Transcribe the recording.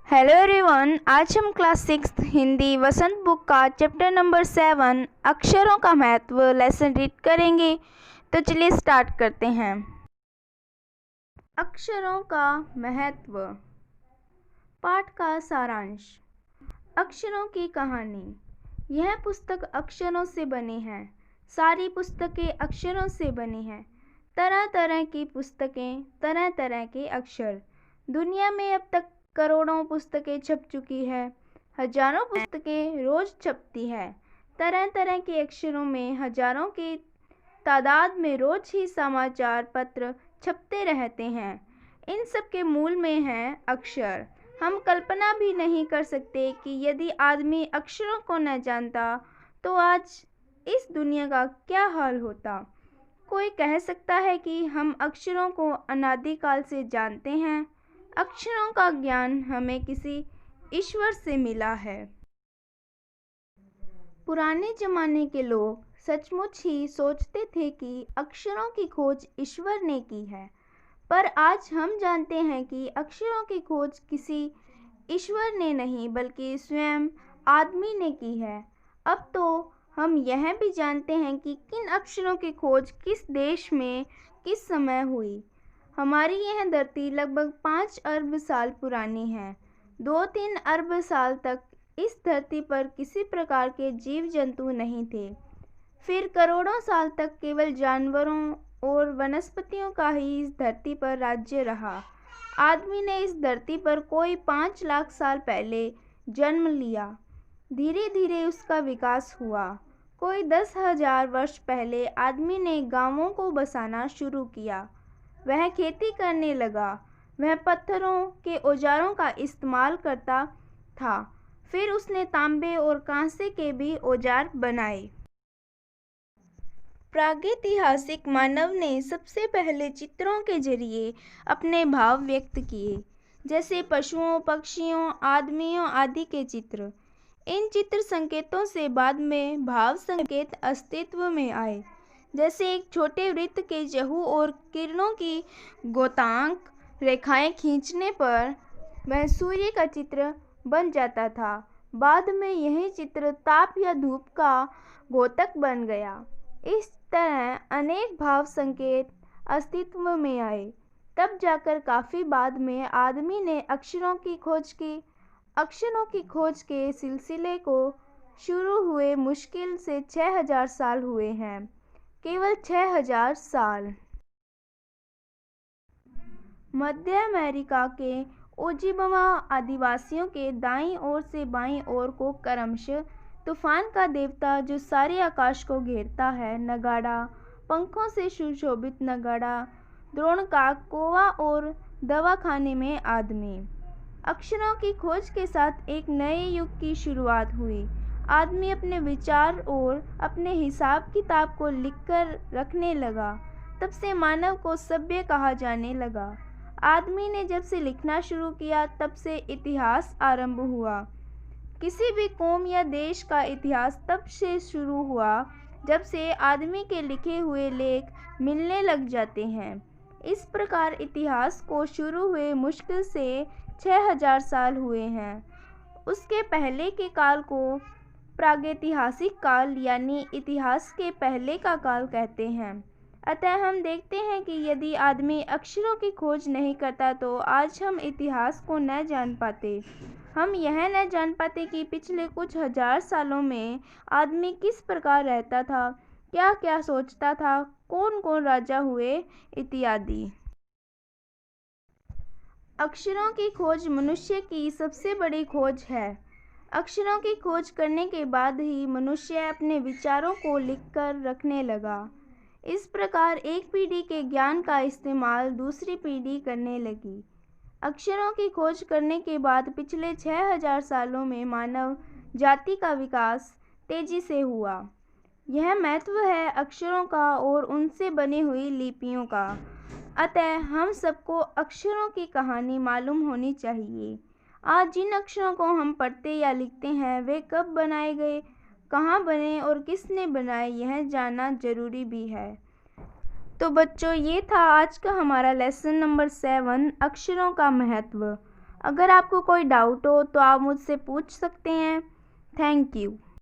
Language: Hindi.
हेलो एवरीवन, आज हम क्लास 6 हिंदी वसंत बुक का चैप्टर नंबर 7 अक्षरों का महत्व लेसन रीड करेंगे। तो चलिए स्टार्ट करते हैं। अक्षरों का महत्व। पाठ का सारांश। अक्षरों की कहानी। यह पुस्तक अक्षरों से बनी है। सारी पुस्तकें अक्षरों से बनी हैं। तरह तरह की पुस्तकें, तरह तरह के अक्षर। दुनिया में अब तक करोड़ों पुस्तकें छप चुकी है। हजारों पुस्तकें रोज छपती है। तरह तरह के अक्षरों में हजारों की तादाद में रोज ही समाचार पत्र छपते रहते हैं। इन सब के मूल में है अक्षर। हम कल्पना भी नहीं कर सकते कि यदि आदमी अक्षरों को न जानता तो आज इस दुनिया का क्या हाल होता। कोई कह सकता है कि हम अक्षरों को अनादिकाल से जानते हैं। अक्षरों का ज्ञान हमें किसी ईश्वर से मिला है। पुराने जमाने के लोग सचमुच ही सोचते थे कि अक्षरों की खोज ईश्वर ने की है, पर आज हम जानते हैं कि अक्षरों की खोज किसी ईश्वर ने नहीं बल्कि स्वयं आदमी ने की है। अब तो हम यह भी जानते हैं कि किन अक्षरों की खोज किस देश में किस समय हुई। हमारी यह धरती लगभग 5 अरब साल पुरानी है। 2-3 अरब साल तक इस धरती पर किसी प्रकार के जीव जंतु नहीं थे। फिर करोड़ों साल तक केवल जानवरों और वनस्पतियों का ही इस धरती पर राज्य रहा। आदमी ने इस धरती पर कोई 5 लाख साल पहले जन्म लिया। धीरे धीरे उसका विकास हुआ। कोई 10,000 वर्ष पहले आदमी ने गांवों को बसाना शुरू किया। वह खेती करने लगा। वह पत्थरों के औजारों का इस्तेमाल करता था। फिर उसने तांबे और कांसे के भी औजार बनाए। प्रागैतिहासिक मानव ने सबसे पहले चित्रों के जरिए अपने भाव व्यक्त किए, जैसे पशुओं, पक्षियों, आदमियों आदि के चित्र। इन चित्र संकेतों से बाद में भाव संकेत अस्तित्व में आए, जैसे एक छोटे वृत्त के जहू और किरणों की गोतांक रेखाएं खींचने पर वह सूर्य का चित्र बन जाता था। बाद में यही चित्र ताप या धूप का द्योतक बन गया। इस तरह अनेक भाव संकेत अस्तित्व में आए। तब जाकर काफ़ी बाद में आदमी ने अक्षरों की खोज की। अक्षरों की खोज के सिलसिले को शुरू हुए मुश्किल से 6,000 साल हुए हैं। केवल 6,000 साल। मध्य अमेरिका के ओजिबवा आदिवासियों के दाईं ओर से बाईं ओर को क्रमशः तूफान का देवता जो सारे आकाश को घेरता है, नगाड़ा, पंखों से सुशोभित नगाड़ा, द्रोणकाक, कौवा और दवाखाने में आदमी। अक्षरों की खोज के साथ एक नए युग की शुरुआत हुई। आदमी अपने विचार और अपने हिसाब किताब को लिखकर रखने लगा। तब से मानव को सभ्य कहा जाने लगा। आदमी ने जब से लिखना शुरू किया तब से इतिहास आरंभ हुआ। किसी भी कौम या देश का इतिहास तब से शुरू हुआ जब से आदमी के लिखे हुए लेख मिलने लग जाते हैं। इस प्रकार इतिहास को शुरू हुए मुश्किल से 6,000 साल हुए हैं। उसके पहले के काल को प्रागैतिहासिक काल यानी इतिहास के पहले का काल कहते हैं। अतः हम देखते हैं कि यदि आदमी अक्षरों की खोज नहीं करता तो आज हम इतिहास को न जान पाते। हम यह न जान पाते कि पिछले कुछ हजार सालों में आदमी किस प्रकार रहता था, क्या क्या सोचता था, कौन कौन राजा हुए इत्यादि। अक्षरों की खोज मनुष्य की सबसे बड़ी खोज है। अक्षरों की खोज करने के बाद ही मनुष्य अपने विचारों को लिखकर रखने लगा। इस प्रकार एक पीढ़ी के ज्ञान का इस्तेमाल दूसरी पीढ़ी करने लगी। अक्षरों की खोज करने के बाद पिछले 6,000 सालों में मानव जाति का विकास तेजी से हुआ। यह महत्व है अक्षरों का और उनसे बनी हुई लिपियों का। अतः हम सबको अक्षरों की कहानी मालूम होनी चाहिए। आज जिन अक्षरों को हम पढ़ते या लिखते हैं वे कब बनाए गए, कहाँ बने और किसने बनाए, यह जानना जरूरी भी है। तो बच्चों, ये था आज का हमारा लेसन नंबर 7 अक्षरों का महत्व। अगर आपको कोई डाउट हो तो आप मुझसे पूछ सकते हैं। Thank you.